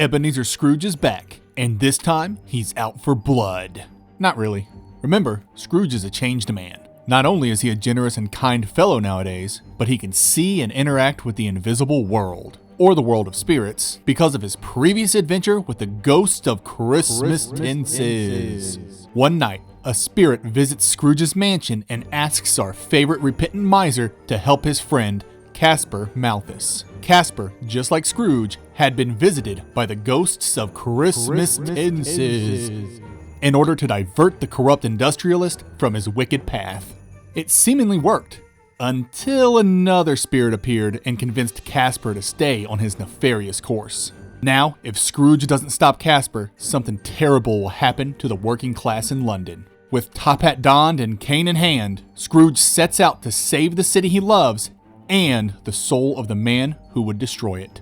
Ebenezer Scrooge is back, and this time he's out for blood. Not really. Remember, Scrooge is a changed man. Not only is he a generous and kind fellow nowadays, but he can see and interact with the invisible world, or the world of spirits, because of his previous adventure with the ghosts of Christmas Tenses. One night, a spirit visits Scrooge's mansion and asks our favorite repentant miser to help his friend, Casper Malthus. Casper, just like Scrooge, had been visited by the ghosts of Christmas Tenses in order to divert the corrupt industrialist from his wicked path. It seemingly worked, until another spirit appeared and convinced Casper to stay on his nefarious course. Now, if Scrooge doesn't stop Casper, something terrible will happen to the working class in London. With top hat donned and cane in hand, Scrooge sets out to save the city he loves and the soul of the man who would destroy it.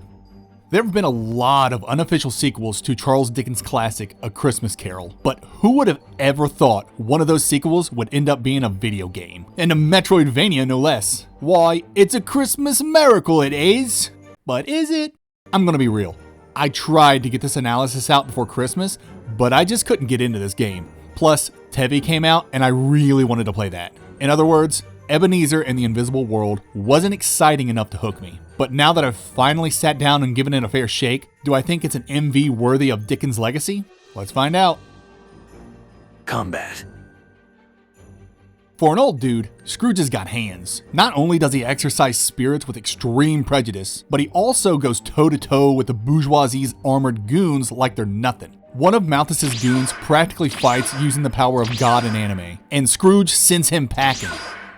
There have been a lot of unofficial sequels to Charles Dickens' classic, A Christmas Carol, but who would have ever thought one of those sequels would end up being a video game? And a Metroidvania no less. Why, it's a Christmas miracle it is! But is it? I'm gonna be real. I tried to get this analysis out before Christmas, but I just couldn't get into this game. Plus, Tevi came out and I really wanted to play that. In other words, Ebenezer and the Invisible World wasn't exciting enough to hook me. But now that I've finally sat down and given it a fair shake, do I think it's an MV worthy of Dickens' legacy? Let's find out. Combat. For an old dude, Scrooge has got hands. Not only does he exercise spirits with extreme prejudice, but he also goes toe-to-toe with the bourgeoisie's armored goons like they're nothing. One of Malthus's goons practically fights using the power of God in anime, and Scrooge sends him packing.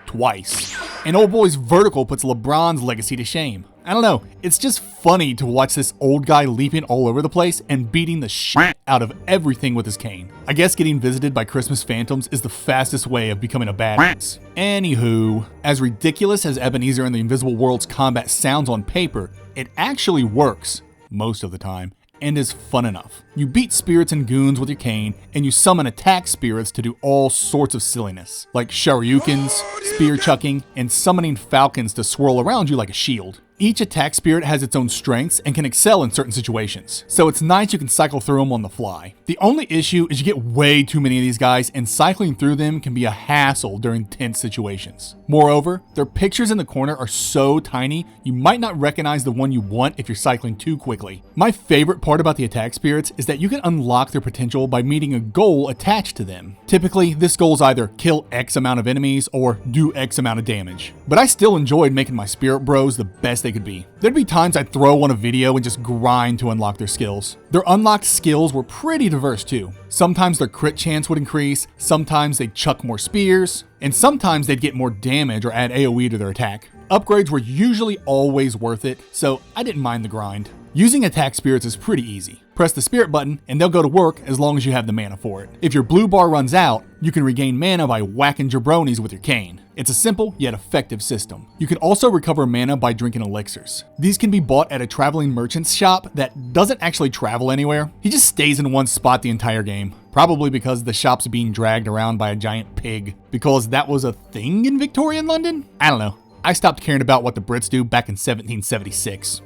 Twice. And old boy's vertical puts LeBron's legacy to shame. I don't know, it's just funny to watch this old guy leaping all over the place and beating the shit out of everything with his cane. I guess getting visited by Christmas phantoms is the fastest way of becoming a badass. Anywho, as ridiculous as Ebenezer and the Invisible World's combat sounds on paper, it actually works, most of the time, and is fun enough. You beat spirits and goons with your cane, and you summon attack spirits to do all sorts of silliness, like shoryukens, spear chucking, and summoning falcons to swirl around you like a shield. Each attack spirit has its own strengths and can excel in certain situations, so it's nice you can cycle through them on the fly. The only issue is you get way too many of these guys, and cycling through them can be a hassle during tense situations. Moreover, their pictures in the corner are so tiny, you might not recognize the one you want if you're cycling too quickly. My favorite part about the attack spirits is that you can unlock their potential by meeting a goal attached to them. Typically, this goal is either kill X amount of enemies or do X amount of damage. But I still enjoyed making my spirit bros the best they could be. There'd be times I'd throw on a video and just grind to unlock their skills. Their unlocked skills were pretty diverse too. Sometimes their crit chance would increase, sometimes they'd chuck more spears, and sometimes they'd get more damage or add AoE to their attack. Upgrades were usually always worth it, so I didn't mind the grind. Using attack spirits is pretty easy. Press the spirit button and they'll go to work as long as you have the mana for it. If your blue bar runs out, you can regain mana by whacking jabronis with your cane. It's a simple yet effective system. You can also recover mana by drinking elixirs. These can be bought at a traveling merchant's shop that doesn't actually travel anywhere. He just stays in one spot the entire game. Probably because the shop's being dragged around by a giant pig. Because that was a thing in Victorian London? I don't know. I stopped caring about what the Brits do back in 1776.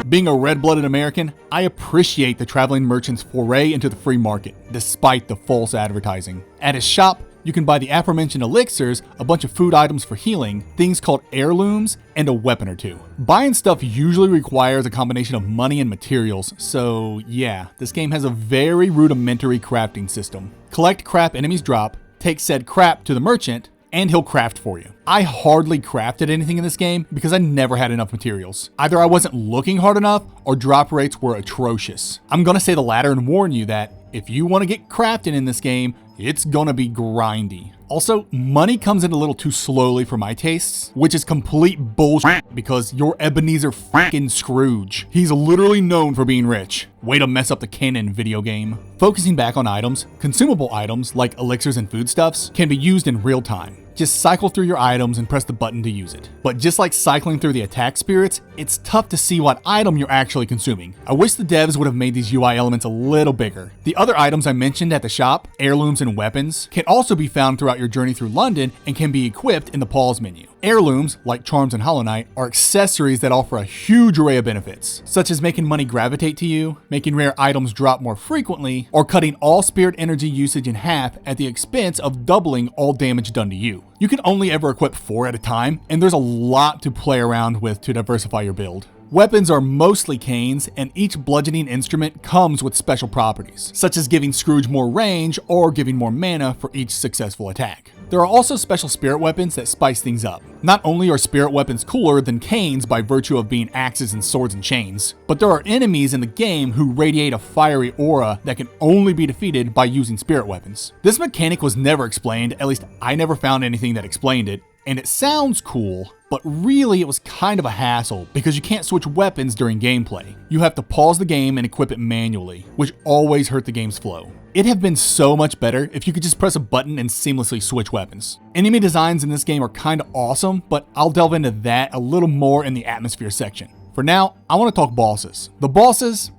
Being a red-blooded American, I appreciate the traveling merchant's foray into the free market, despite the false advertising. At his shop, you can buy the aforementioned elixirs, a bunch of food items for healing, things called heirlooms, and a weapon or two. Buying stuff usually requires a combination of money and materials, so yeah, this game has a very rudimentary crafting system. Collect crap enemies drop, take said crap to the merchant, and he'll craft for you. I hardly crafted anything in this game because I never had enough materials. Either I wasn't looking hard enough or drop rates were atrocious. I'm gonna say the latter and warn you that if you want to get crafting in this game, it's gonna be grindy. Also, money comes in a little too slowly for my tastes, which is complete bullshit because you're Ebenezer f***ing Scrooge. He's literally known for being rich. Way to mess up the canon video game. Focusing back on items, consumable items like elixirs and foodstuffs can be used in real time. Just cycle through your items and press the button to use it. But just like cycling through the attack spirits, it's tough to see what item you're actually consuming. I wish the devs would have made these UI elements a little bigger. The other items I mentioned at the shop, heirlooms and weapons, can also be found throughout your journey through London and can be equipped in the pause menu. Heirlooms, like charms and Hollow Knight, are accessories that offer a huge array of benefits, such as making money gravitate to you, making rare items drop more frequently, or cutting all spirit energy usage in half at the expense of doubling all damage done to you. You can only ever equip 4 at a time, and there's a lot to play around with to diversify your build. Weapons are mostly canes, and each bludgeoning instrument comes with special properties, such as giving Scrooge more range or giving more mana for each successful attack. There are also special spirit weapons that spice things up. Not only are spirit weapons cooler than canes by virtue of being axes and swords and chains, but there are enemies in the game who radiate a fiery aura that can only be defeated by using spirit weapons. This mechanic was never explained, at least I never found anything that explained it, and it sounds cool, but really it was kind of a hassle because you can't switch weapons during gameplay. You have to pause the game and equip it manually, which always hurt the game's flow. It'd have been so much better if you could just press a button and seamlessly switch weapons. Enemy designs in this game are kinda awesome, but I'll delve into that a little more in the atmosphere section. For now, I want to talk bosses. The bosses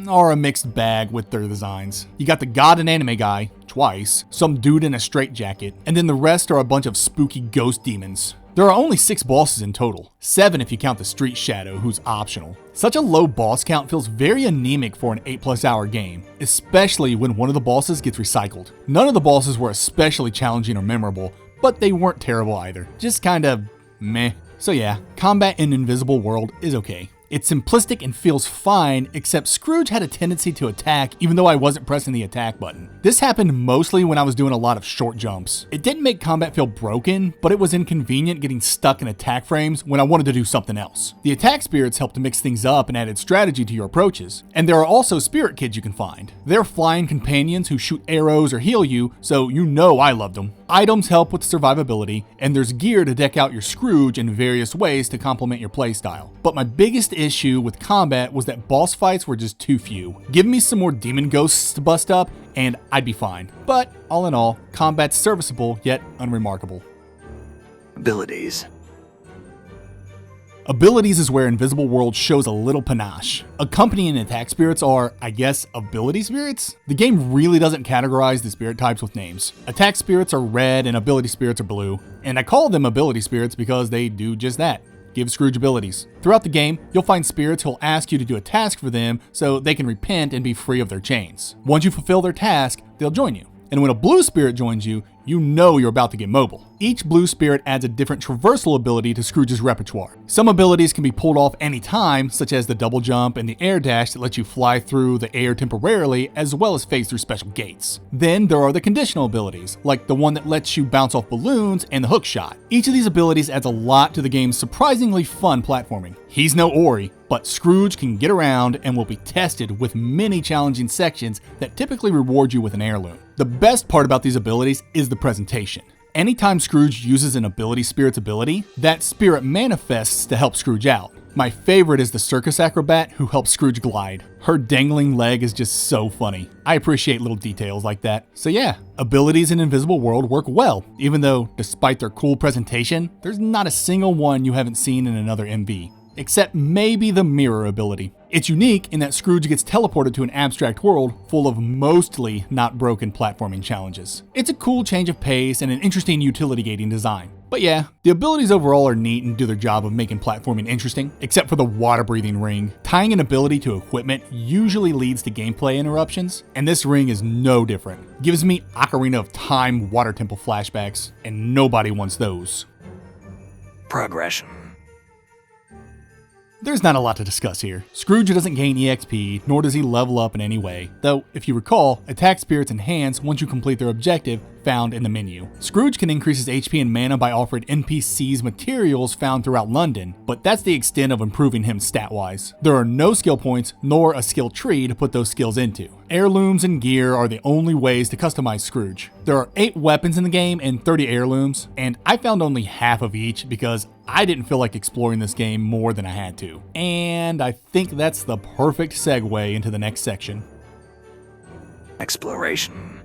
are a mixed bag with their designs. You got the god and anime guy, twice, some dude in a straitjacket, and then the rest are a bunch of spooky ghost demons. There are only 6 bosses in total, 7 if you count the Street Shadow, who's optional. Such a low boss count feels very anemic for an 8+ hour game, especially when one of the bosses gets recycled. None of the bosses were especially challenging or memorable, but they weren't terrible either. Just kinda meh. So yeah, combat in Invisible World is okay. It's simplistic and feels fine, except Scrooge had a tendency to attack even though I wasn't pressing the attack button. This happened mostly when I was doing a lot of short jumps. It didn't make combat feel broken, but it was inconvenient getting stuck in attack frames when I wanted to do something else. The attack spirits helped to mix things up and added strategy to your approaches. And there are also spirit kids you can find. They're flying companions who shoot arrows or heal you, so you know I loved them. Items help with survivability, and there's gear to deck out your Scrooge in various ways to complement your playstyle. But my biggest issue with combat was that boss fights were just too few. Give me some more demon ghosts to bust up, and I'd be fine. But all in all, combat's serviceable yet unremarkable. Abilities. Abilities is where Invisible World shows a little panache. Accompanying attack spirits are, I guess, ability spirits? The game really doesn't categorize the spirit types with names. Attack spirits are red and ability spirits are blue, and I call them ability spirits because they do just that. Give Scrooge abilities. Throughout the game, you'll find spirits who'll ask you to do a task for them so they can repent and be free of their chains. Once you fulfill their task, they'll join you. And when a blue spirit joins you, you know you're about to get mobile. Each blue spirit adds a different traversal ability to Scrooge's repertoire. Some abilities can be pulled off anytime, such as the double jump and the air dash that lets you fly through the air temporarily, as well as phase through special gates. Then there are the conditional abilities, like the one that lets you bounce off balloons and the hook shot. Each of these abilities adds a lot to the game's surprisingly fun platforming. He's no Ori, but Scrooge can get around and will be tested with many challenging sections that typically reward you with an heirloom. The best part about these abilities is the presentation. Anytime Scrooge uses an ability spirit's ability, that spirit manifests to help Scrooge out. My favorite is the circus acrobat who helps Scrooge glide. Her dangling leg is just so funny. I appreciate little details like that. So yeah, abilities in Invisible World work well, even though, despite their cool presentation, there's not a single one you haven't seen in another MV. Except maybe the mirror ability. It's unique in that Scrooge gets teleported to an abstract world full of mostly not broken platforming challenges. It's a cool change of pace and an interesting utility gating design. But yeah, the abilities overall are neat and do their job of making platforming interesting, except for the water-breathing ring. Tying an ability to equipment usually leads to gameplay interruptions, and this ring is no different. Gives me Ocarina of Time water temple flashbacks, and nobody wants those. Progression. There's not a lot to discuss here. Scrooge doesn't gain EXP, nor does he level up in any way. Though, if you recall, attack spirits and hands, once you complete their objective, found in the menu. Scrooge can increase his HP and mana by offering NPCs materials found throughout London, but that's the extent of improving him stat-wise. There are no skill points nor a skill tree to put those skills into. Heirlooms and gear are the only ways to customize Scrooge. There are 8 weapons in the game and 30 heirlooms, and I found only half of each because I didn't feel like exploring this game more than I had to. And I think that's the perfect segue into the next section. Exploration.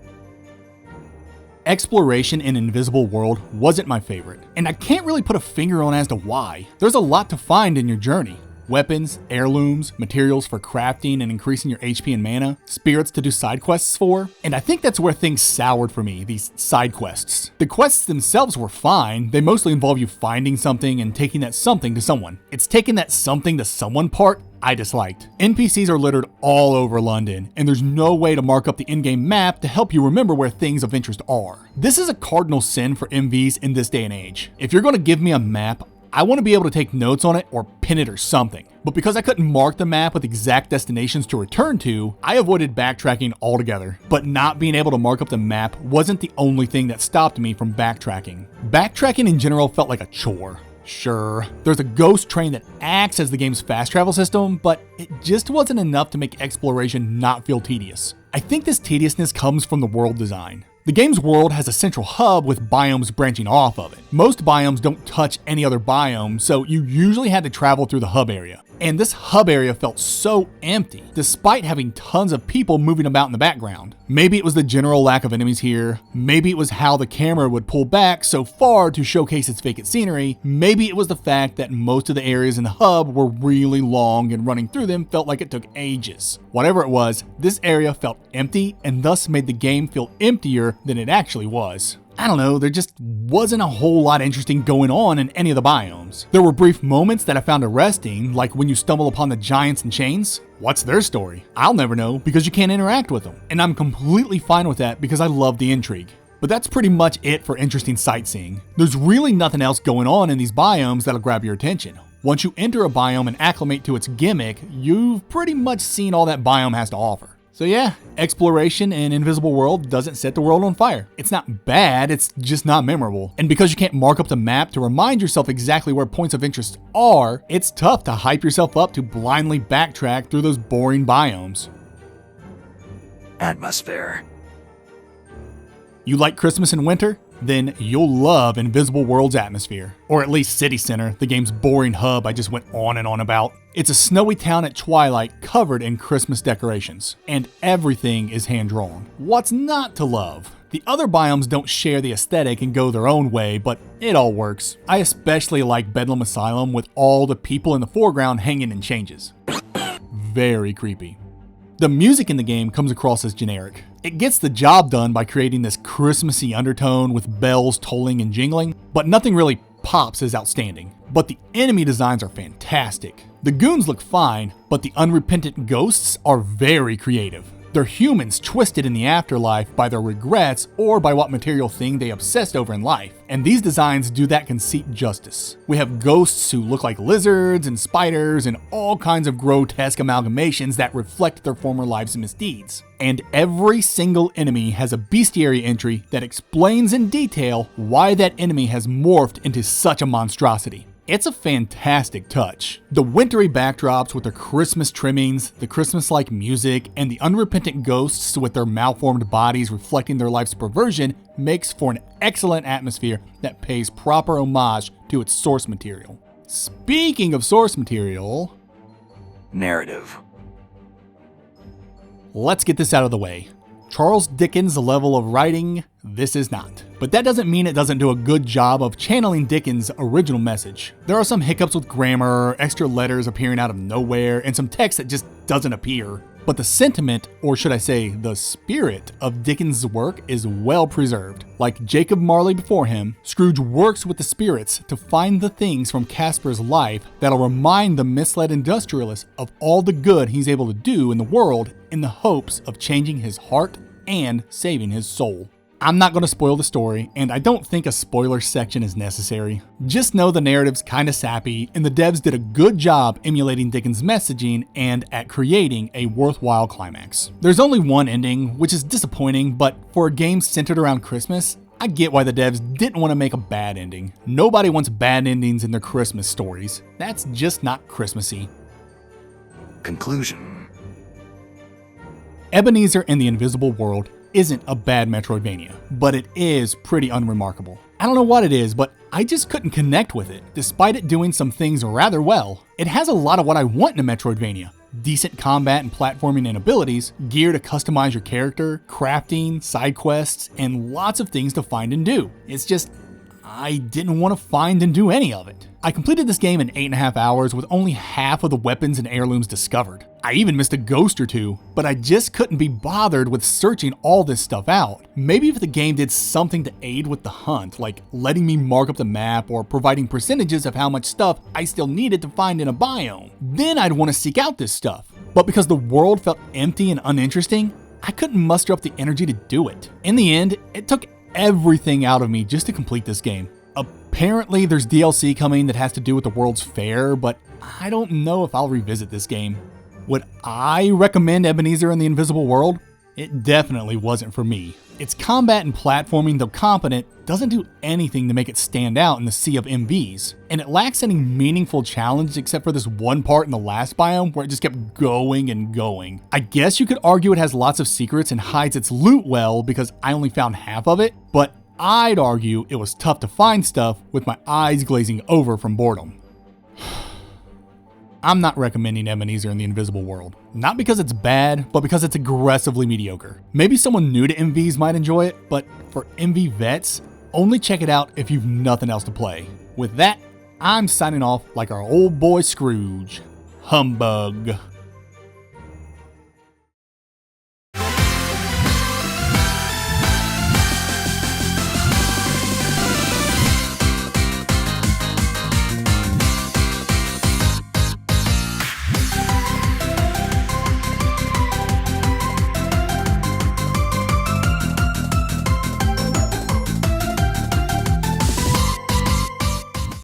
Exploration in Invisible World wasn't my favorite, and I can't really put a finger on as to why. There's a lot to find in your journey. Weapons, heirlooms, materials for crafting and increasing your HP and mana, spirits to do side quests for, and I think that's where things soured for me, these side quests. The quests themselves were fine, they mostly involve you finding something and taking that something to someone. It's taking that something to someone part I disliked. NPCs are littered all over London, and there's no way to mark up the in-game map to help you remember where things of interest are. This is a cardinal sin for MVs in this day and age. If you're going to give me a map, I want to be able to take notes on it or pin it or something. But because I couldn't mark the map with exact destinations to return to, I avoided backtracking altogether. But not being able to mark up the map wasn't the only thing that stopped me from backtracking. Backtracking in general felt like a chore. Sure, there's a ghost train that acts as the game's fast travel system, but it just wasn't enough to make exploration not feel tedious. I think this tediousness comes from the world design. The game's world has a central hub with biomes branching off of it. Most biomes don't touch any other biome, so you usually had to travel through the hub area. And this hub area felt so empty, despite having tons of people moving about in the background. Maybe it was the general lack of enemies here, maybe it was how the camera would pull back so far to showcase its vacant scenery, maybe it was the fact that most of the areas in the hub were really long and running through them felt like it took ages. Whatever it was, this area felt empty and thus made the game feel emptier than it actually was. I don't know, there just wasn't a whole lot interesting going on in any of the biomes. There were brief moments that I found arresting, like when you stumble upon the giants in chains. What's their story? I'll never know because you can't interact with them. And I'm completely fine with that because I love the intrigue. But that's pretty much it for interesting sightseeing. There's really nothing else going on in these biomes that'll grab your attention. Once you enter a biome and acclimate to its gimmick, you've pretty much seen all that biome has to offer. So yeah, exploration in Invisible World doesn't set the world on fire. It's not bad, it's just not memorable. And because you can't mark up the map to remind yourself exactly where points of interest are, it's tough to hype yourself up to blindly backtrack through those boring biomes. Atmosphere. You like Christmas and winter? Then you'll love Invisible World's atmosphere. Or at least City Center, the game's boring hub I just went on and on about. It's a snowy town at twilight covered in Christmas decorations. And everything is hand-drawn. What's not to love? The other biomes don't share the aesthetic and go their own way, but it all works. I especially like Bedlam Asylum with all the people in the foreground hanging in changes. Very creepy. The music in the game comes across as generic. It gets the job done by creating this Christmassy undertone with bells tolling and jingling, but nothing really pops as outstanding. But the enemy designs are fantastic. The goons look fine, but the unrepentant ghosts are very creative. They're humans twisted in the afterlife by their regrets or by what material thing they obsessed over in life. And these designs do that conceit justice. We have ghosts who look like lizards and spiders and all kinds of grotesque amalgamations that reflect their former lives and misdeeds. And every single enemy has a bestiary entry that explains in detail why that enemy has morphed into such a monstrosity. It's a fantastic touch. The wintry backdrops with their Christmas trimmings, the Christmas-like music, and the unrepentant ghosts with their malformed bodies reflecting their life's perversion makes for an excellent atmosphere that pays proper homage to its source material. Speaking of source material, Narrative. Let's get this out of the way. Charles Dickens' level of writing, this is not. But that doesn't mean it doesn't do a good job of channeling Dickens' original message. There are some hiccups with grammar, extra letters appearing out of nowhere, and some text that just doesn't appear. But the sentiment, or should I say the spirit, of Dickens' work is well preserved. Like Jacob Marley before him, Scrooge works with the spirits to find the things from Casper's life that'll remind the misled industrialist of all the good he's able to do in the world in the hopes of changing his heart and saving his soul. I'm not going to spoil the story, and I don't think a spoiler section is necessary. Just know the narrative's kinda sappy, and the devs did a good job emulating Dickens' messaging and at creating a worthwhile climax. There's only one ending, which is disappointing, but for a game centered around Christmas, I get why the devs didn't want to make a bad ending. Nobody wants bad endings in their Christmas stories. That's just not Christmassy. Conclusion. Ebenezer and the Invisible World isn't a bad Metroidvania, but it is pretty unremarkable. I don't know what it is, but I just couldn't connect with it, despite it doing some things rather well. It has a lot of what I want in a Metroidvania. Decent combat and platforming and abilities, gear to customize your character, crafting, side quests, and lots of things to find and do. It's just, I didn't want to find and do any of it. I completed this game in 8.5 hours with only half of the weapons and heirlooms discovered. I even missed a ghost or two, but I just couldn't be bothered with searching all this stuff out. Maybe if the game did something to aid with the hunt, like letting me mark up the map or providing percentages of how much stuff I still needed to find in a biome, then I'd want to seek out this stuff. But because the world felt empty and uninteresting, I couldn't muster up the energy to do it. In the end, it took everything out of me just to complete this game. Apparently there's DLC coming that has to do with the World's Fair, but I don't know if I'll revisit this game. Would I recommend Ebenezer and the Invisible World? It definitely wasn't for me. Its combat and platforming, though competent, doesn't do anything to make it stand out in the sea of MVs. And it lacks any meaningful challenge except for this one part in the last biome where it just kept going and going. I guess you could argue it has lots of secrets and hides its loot well because I only found half of it, but I'd argue it was tough to find stuff with my eyes glazing over from boredom. I'm not recommending Ebenezer and the Invisible World. Not because it's bad, but because it's aggressively mediocre. Maybe someone new to MVs might enjoy it, but for MV vets, only check it out if you've nothing else to play. With that, I'm signing off like our old boy Scrooge. Humbug.